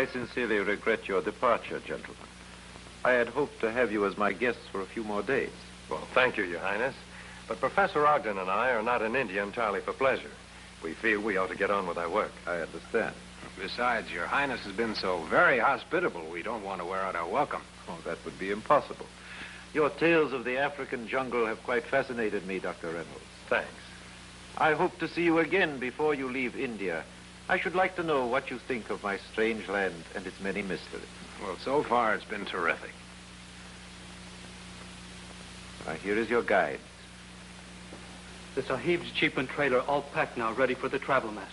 I sincerely regret your departure, gentlemen. I had hoped to have you as my guests for a few more days. Well, thank you, Your Highness. But Professor Ogden and I are not in India entirely for pleasure. We feel we ought to get on with our work. I understand. Besides, Your Highness has been so very hospitable, we don't want to wear out our welcome. Oh, that would be impossible. Your tales of the African jungle have quite fascinated me, Dr. Reynolds. Thanks. I hope to see you again before you leave India. I should like to know what you think of my strange land and its many mysteries. Well, so far it's been terrific. Here is your guide. The Sahib's jeep and trailer all packed now, ready for the travel, Master.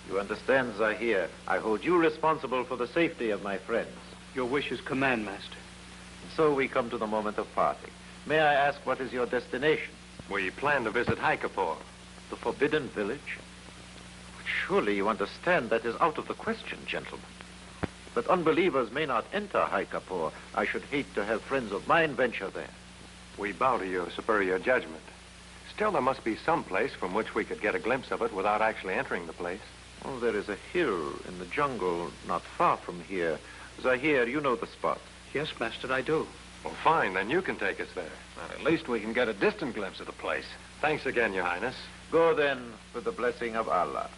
You understand, Zahir. I hold you responsible for the safety of my friends. Your wish is command, Master. And so we come to the moment of parting. May I ask, what is your destination? We plan to visit Haikapur. The Forbidden Village? Surely you understand that is out of the question, gentlemen. That unbelievers may not enter Haikapur. I should hate to have friends of mine venture there. We bow to your superior judgment. Still, there must be some place from which we could get a glimpse of it without actually entering the place. Oh, there is a hill in the jungle not far from here. Zahir, you know the spot. Yes, Master, I do. Well, fine, then you can take us there. Well, at least we can get a distant glimpse of the place. Thanks again, Your Highness. Go then with the blessing of Allah.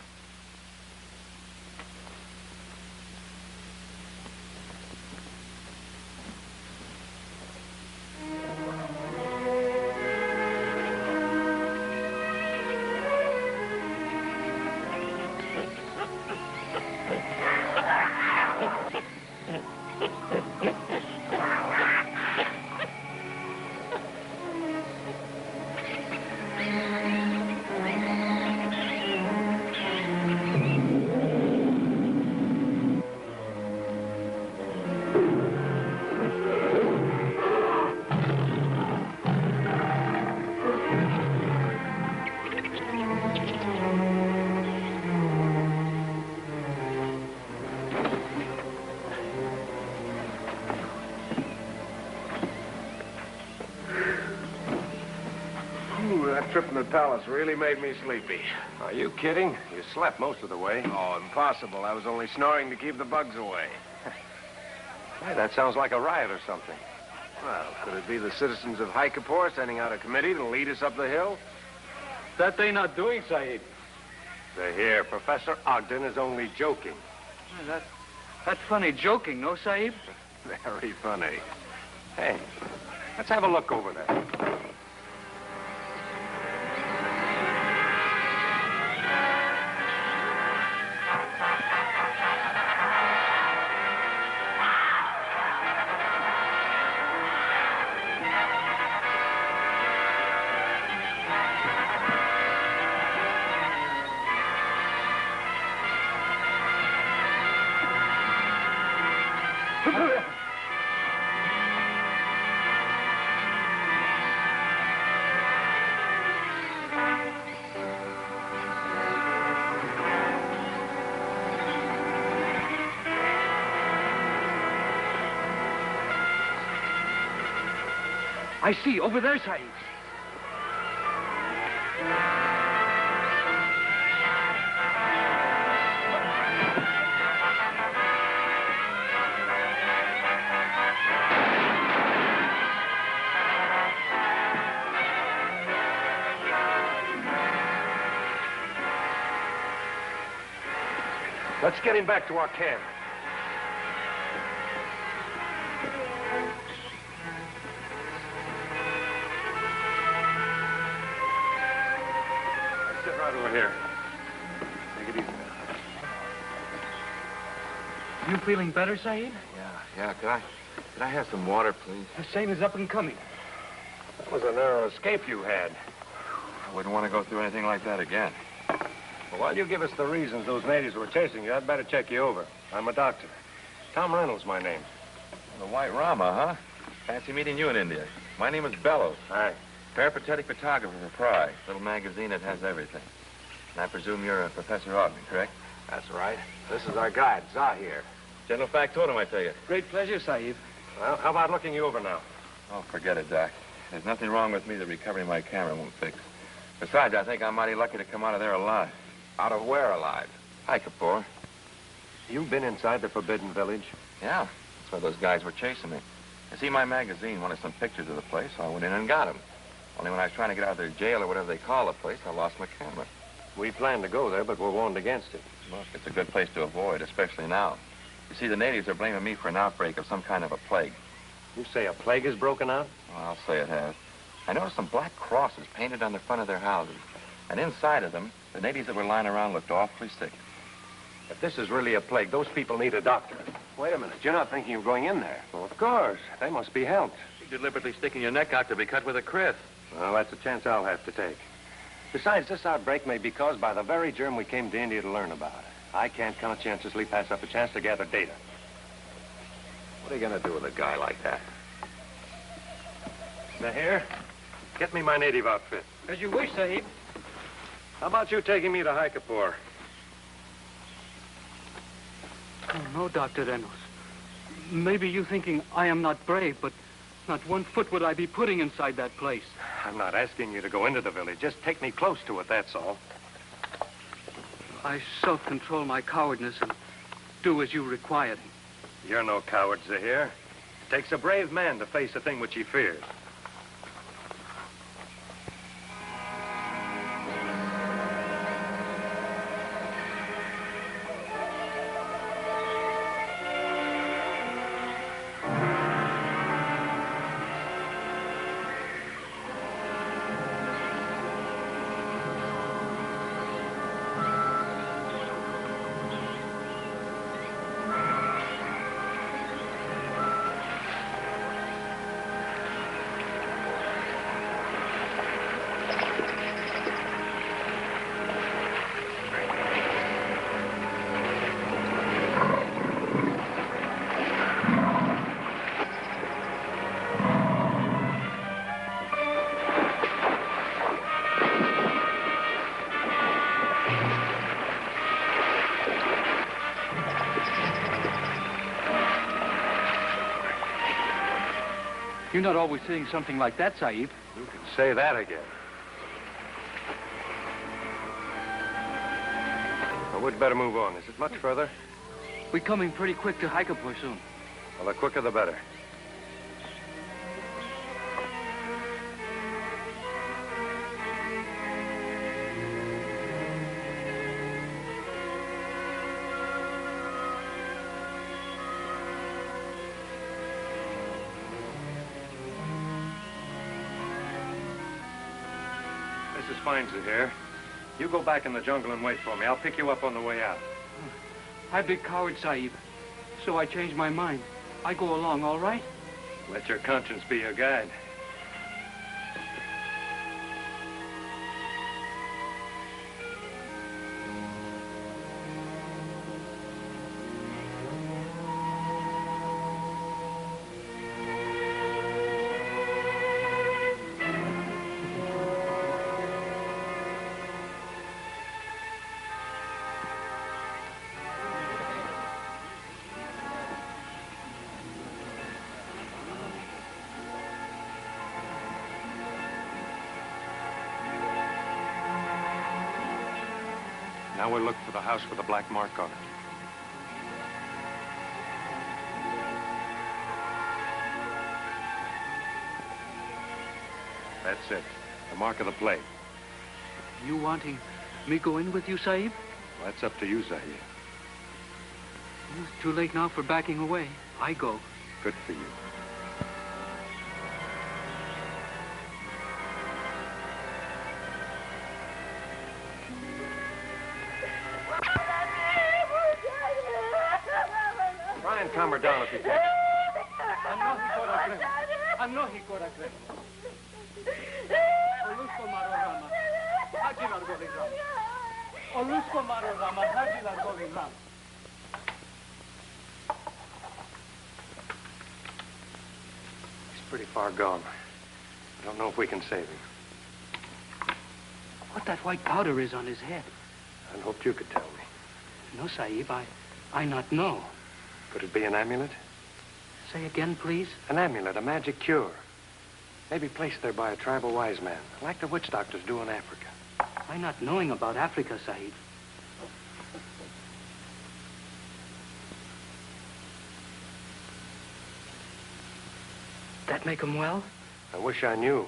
That trip in the palace really made me sleepy. Are you kidding? You slept most of the way. Oh, impossible. I was only snoring to keep the bugs away. Hey, that sounds like a riot or something. Well, could it be the citizens of Haikapur sending out a committee to lead us up the hill? That they not doing, Sahib. Zahir, Professor Ogden is only joking. That's funny joking, no, Sahib? Very funny. Hey, let's have a look over there. I see, over there, Sahib. Let's get him back to our camp. Right over here. Take it easy now. You feeling better, Sahib? Yeah. Could I have some water, please? The same is up and coming. That was a narrow escape you had. I wouldn't want to go through anything like that again. Well, while you give us the reasons those natives were chasing you, I'd better check you over. I'm a doctor. Tom Reynolds, my name. The White Rama, huh? Fancy meeting you in India. My name is Bellows. Hi. Peripatetic photographer for Pry, little magazine that has everything. And I presume you're a Professor Ogden, correct? That's right. This is our guide, Zahir. General factotum, I take it. Great pleasure, Sahib. Well, how about looking you over now? Oh, forget it, Doc. There's nothing wrong with me that recovering my camera won't fix. Besides, I think I'm mighty lucky to come out of there alive. Out of where alive? Haikapur. You've been inside the Forbidden Village? Yeah, that's why those guys were chasing me. You see, my magazine wanted some pictures of the place, so I went in and got them. Only when I was trying to get out of their jail or whatever they call the place, I lost my camera. We planned to go there, but we're warned against it. Look, it's a good place to avoid, especially now. You see, the natives are blaming me for an outbreak of some kind of a plague. You say a plague has broken out? Well, I'll say it has. I noticed some black crosses painted on the front of their houses. And inside of them, the natives that were lying around looked awfully sick. If this is really a plague, those people need a doctor. Wait a minute. You're not thinking of going in there. Well, of course. They must be helped. You're deliberately sticking your neck out to be cut with a kriss. Well, that's a chance I'll have to take. Besides, this outbreak may be caused by the very germ we came to India to learn about. I can't conscientiously pass up a chance to gather data. What are you going to do with a guy like that? Zahir, get me my native outfit. As you wish, Sahib. How about you taking me to Haikapur? Oh, no, Dr. Reynolds. Maybe you thinking I am not brave, but not one foot would I be putting inside that place. I'm not asking you to go into the village. Just take me close to it, that's all. I self-control my cowardness and do as you required. You're no coward, Zahir. It takes a brave man to face a thing which he fears. You're not always saying something like that, Sahib. You can say that again. Well, we'd better move on. Is it much further? We're coming pretty quick to Haikapur soon. Well, the quicker the better. This is fine, Zahir. You go back in the jungle and wait for me. I'll pick you up on the way out. I big coward, Sahib. So I changed my mind. I go along, all right? Let your conscience be your guide. Now we'll look for the house with a black mark on it. That's it. The mark of the plague. You wanting me go in with you, Sahib? Well, that's up to you, Zahir. It's too late now for backing away. I go. Good for you. Try and calm her down if you can. He's pretty far gone. I don't know if we can save him. What that white powder is on his head? I hoped you could tell me. No, Sahib, I not know. Could it be an amulet? Say again, please. An amulet, a magic cure. Maybe placed there by a tribal wise man, like the witch doctors do in Africa. I not knowing about Africa, Sahib. that make him well? I wish I knew.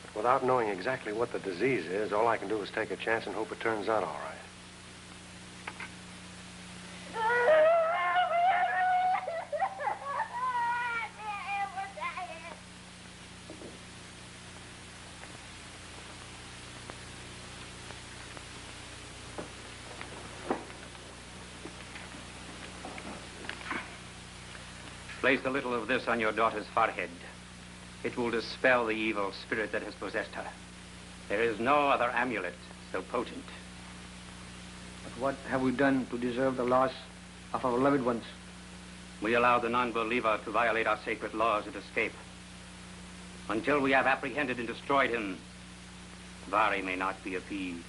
But without knowing exactly what the disease is, all I can do is take a chance and hope it turns out all right. Place a little of this on your daughter's forehead. It will dispel the evil spirit that has possessed her. There is no other amulet so potent. But what have we done to deserve the loss of our loved ones? We allow the non-believer to violate our sacred laws and escape. Until we have apprehended and destroyed him, Vari may not be appeased.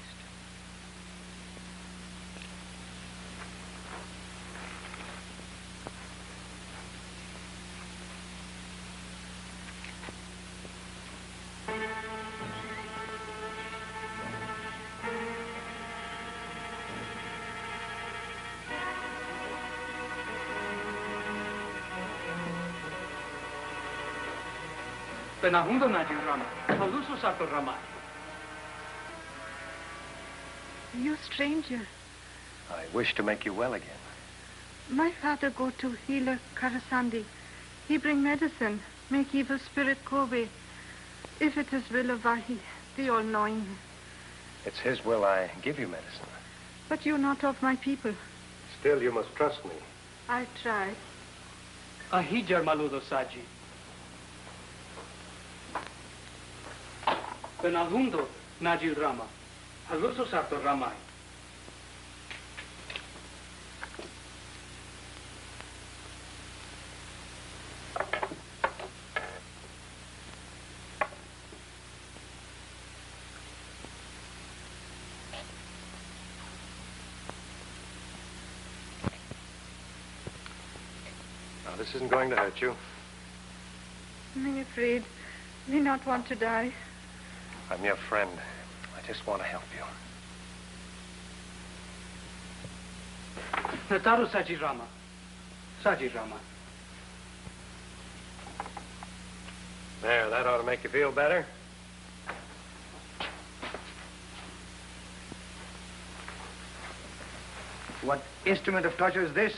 Benahundo Najib Rama. Haluso Sato Ramar. You stranger. I wish to make you well again. My father go to healer Karasandi. He bring medicine, make evil spirit go away. If it is will of Vahi, the all-knowing. It's his will I give you medicine. But you're not of my people. Still, you must trust me. I try. Ahijar Maludo Saji. Benahundo Najib Rama. Haluso Sato Ramai. Now, this isn't going to hurt you. I'm afraid we not want to die. I'm your friend. I just want to help you. Nataru Saji Rama. Saji Rama. There, that ought to make you feel better. What instrument of torture is this?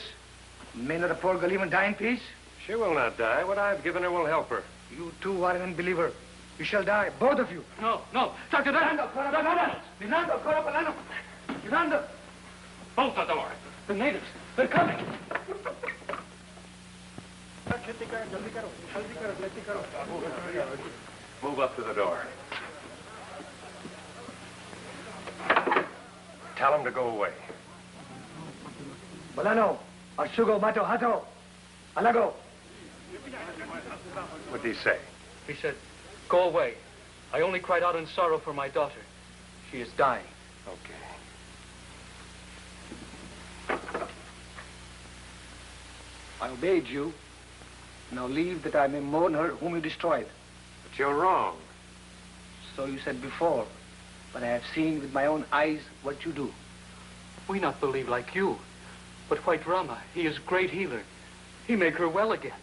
May not the poor Gulliman die in peace? She will not die. What I've given her will help her. You too are an unbeliever. You shall die, both of you. No, no. Dr. Reynolds. Dr. Reynolds. Fernando, Coropalano. Fernando. Both the door. The natives. They're coming. Move up to the door. Tell him to go away. Balano, Ashugo, Mato, Hato. Alago. What did he say? He said, go away. I only cried out in sorrow for my daughter. She is dying. Okay. I obeyed you. Now leave that I may mourn her whom you destroyed. But you're wrong. So you said before, but I have seen with my own eyes what you do. We not believe like you. But White Rama, he is great healer. He make her well again.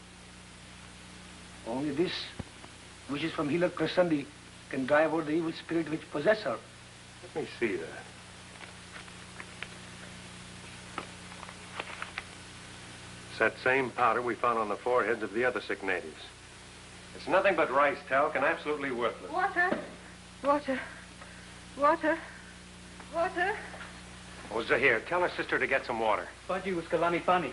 Only this, which is from healer Krasandi, can drive out the evil spirit which possess her. Let me see that. It's that same powder we found on the foreheads of the other sick natives. It's nothing but rice talc and absolutely worthless. Water. Water. Water. Water. Oh, Zahir, tell her sister to get some water. Baji was Kalani Pani.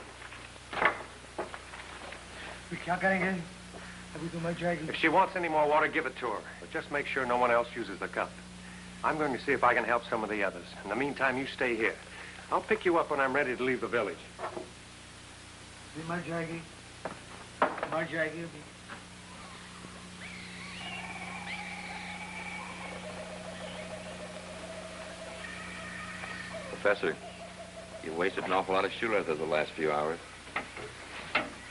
If she wants any more water, give it to her. But just make sure no one else uses the cup. I'm going to see if I can help some of the others. In the meantime, you stay here. I'll pick you up when I'm ready to leave the village. Professor, you wasted an awful lot of shoe leather the last few hours.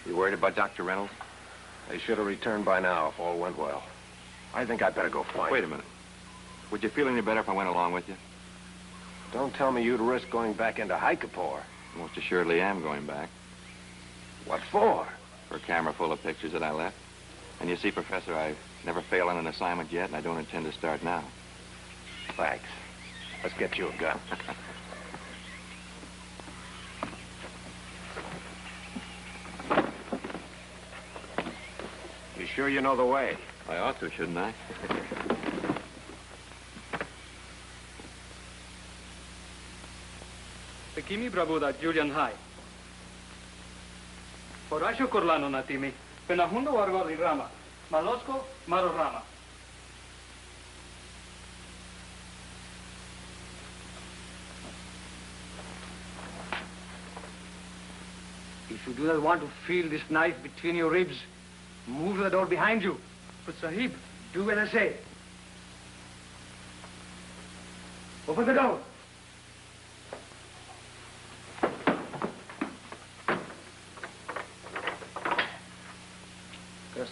You worried about Dr. Reynolds? They should have returned by now if all went well. I think I'd better go find Wait a them. minute. Would you feel any better if I went along with you? Don't tell me you'd risk going back into Haikapur. Most assuredly am going back. What for? For a camera full of pictures that I left. And you see, Professor, I've never failed on an assignment yet, and I don't intend to start now. Thanks. Let's get you a gun. You sure you know the way? I ought to, shouldn't I? Tekimi brabuda Julian High. Porasho Corlano natimi. Penahundo wargo di Rama. Malosco Maro Rama. If you do not want to feel this knife between your ribs, move the door behind you. But Sahib, Do as I say. Open the door.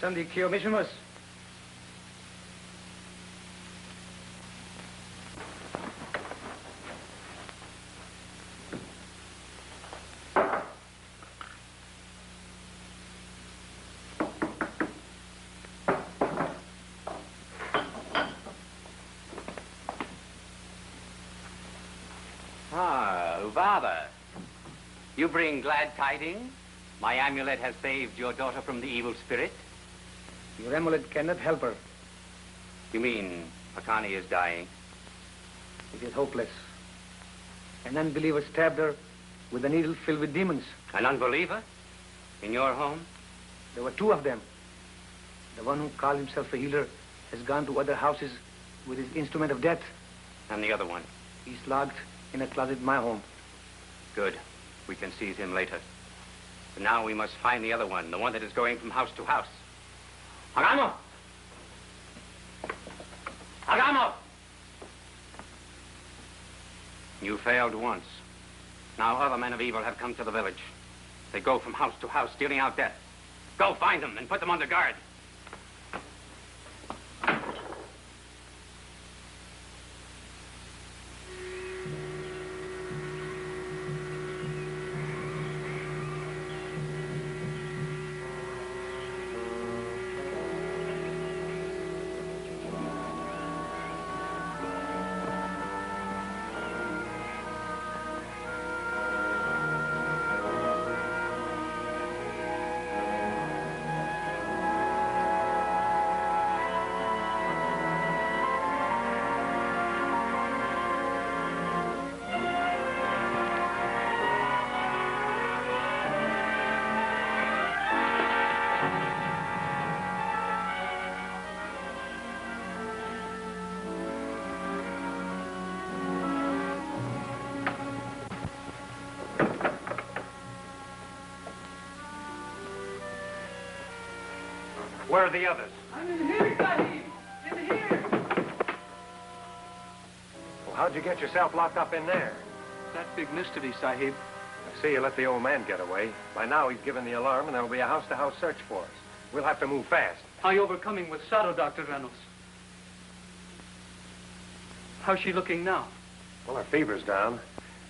Somebody kill Mishimus. Father, you bring glad tidings? My amulet has saved your daughter from the evil spirit? Your amulet cannot help her. You mean Pakani is dying? It is hopeless. An unbeliever stabbed her with a needle filled with demons. An unbeliever? In your home? There were two of them. The one who called himself a healer has gone to other houses with his instrument of death. And the other one? He's locked in a closet in my home. Good. We can seize him later. But now we must find the other one, the one that is going from house to house. Agamo! Agamo! You failed once. Now other men of evil have come to the village. They go from house to house, dealing out death. Go find them and put them under guard. Where are the others? I'm in here, Sahib. In here. Well, how'd you get yourself locked up in there? That big mystery, Sahib. I see you let the old man get away. By now he's given the alarm and there'll be a house-to-house search for us. We'll have to move fast. How you overcoming with sorrow, Dr. Reynolds? How's she looking now? Well, her fever's down.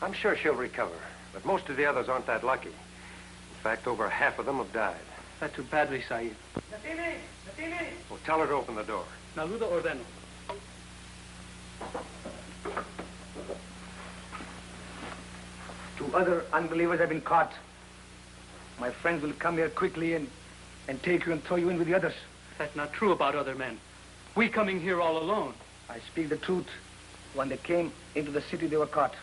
I'm sure she'll recover. But most of the others aren't that lucky. In fact, over half of them have died. Not too badly, Sahib. Natimi! Natimi! Well, tell her to open the door. Naluda ordeno. Two other unbelievers have been caught. My friends will come here quickly and take you and throw you in with the others. That's not true about other men. We coming here all alone. I speak the truth. When they came into the city, they were caught.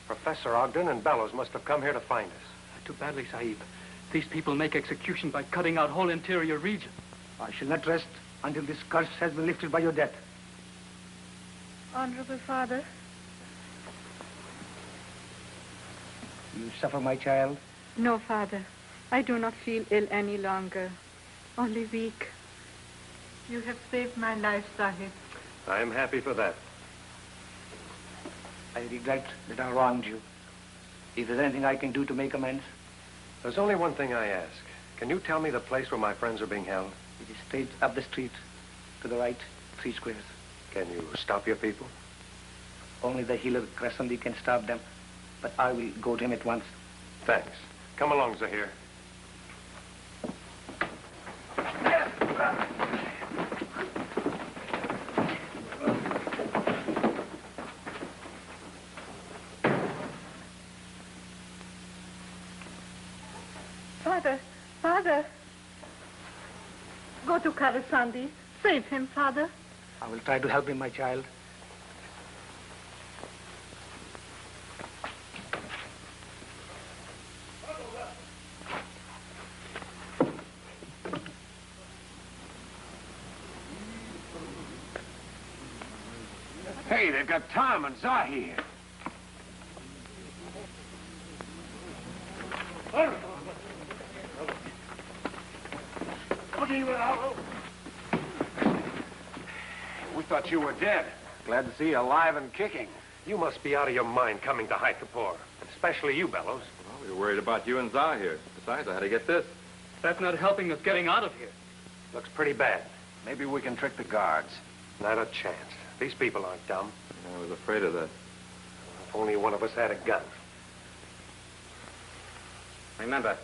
Professor Ogden and Bellows must have come here to find us. Not too badly, Sahib. These people make execution by cutting out whole interior region. I shall not rest until this curse has been lifted by your death. Honorable Father, You suffer, my child. no, Father. I do not feel ill any longer. Only weak. You have saved my life, Zahir. I'm happy for that. I regret that I wronged you. If there's anything I can do to make amends, There's only one thing I ask. Can you tell me the place where my friends are being held? it is straight up the street, to the right, 3 squares. Can you stop your people? Only the healer Krasandi can stop them, but I will go to him at once. Thanks. Come along, Zahir. Father, Father. Go to Karasandi. Save him, Father. I will try to help him, my child. Hey, they've got Tom and Zahir. We thought you were dead. Glad to see you alive and kicking. You must be out of your mind coming to High Kapor. Especially you, Bellows. Well, we were worried about you and Zahir. Besides, I had to get this. That's not helping us getting out of here. Looks pretty bad. Maybe we can trick the guards. Not a chance. These people aren't dumb. I was afraid of that. If only one of us had a gun. Remember,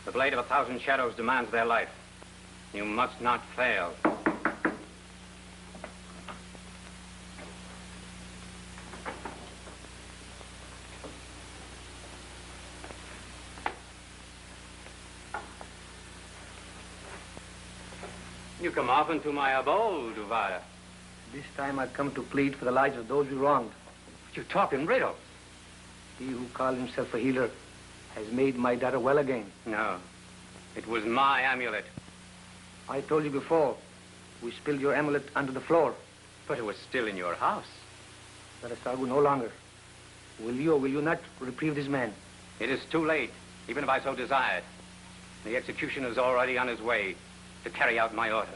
the blade of 1,000 shadows demands their life. You must not fail. You come often to my abode, Uvada. This time I've come to plead for the lives of those we wronged. You talk in riddles. He who called himself a healer has made my daughter well again. No, it was my amulet. I told you before, we spilled your amulet onto the floor. But it was still in your house. Let us argue no longer. Will you or will you not reprieve this man? It is too late, even if I so desired. The executioner is already on his way to carry out my order.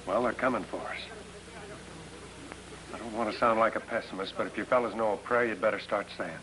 Well, they're coming for us. I don't want to sound like a pessimist, but if you fellas know a prayer, you'd better start saying it.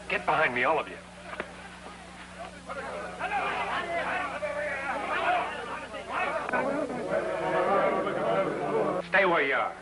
Get behind me, all of you. Stay where you are.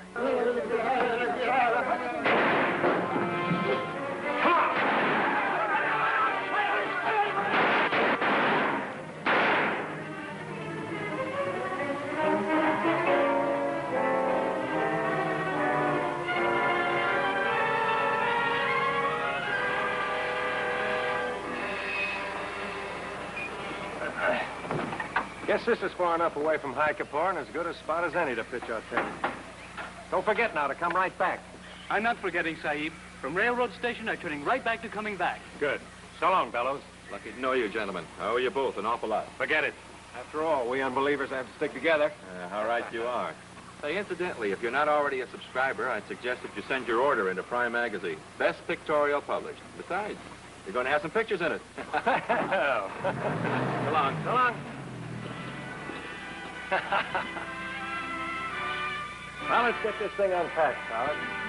Guess this is far enough away from High Kapor and as good a spot as any to pitch our tent. Don't forget now to come right back. I'm not forgetting, Sahib. From railroad station, I'm turning right back to coming back. Good. So long, Bellows. Lucky to know you, gentlemen. I owe you both an awful lot. Forget it. After all, we unbelievers have to stick together. How right you are. Say, incidentally, if you're not already a subscriber, I'd suggest that you send your order into Prime Magazine. Best pictorial published. Besides, you're going to have some pictures in it. Hell. So long. So long. Well, let's get this thing unpacked, Howard.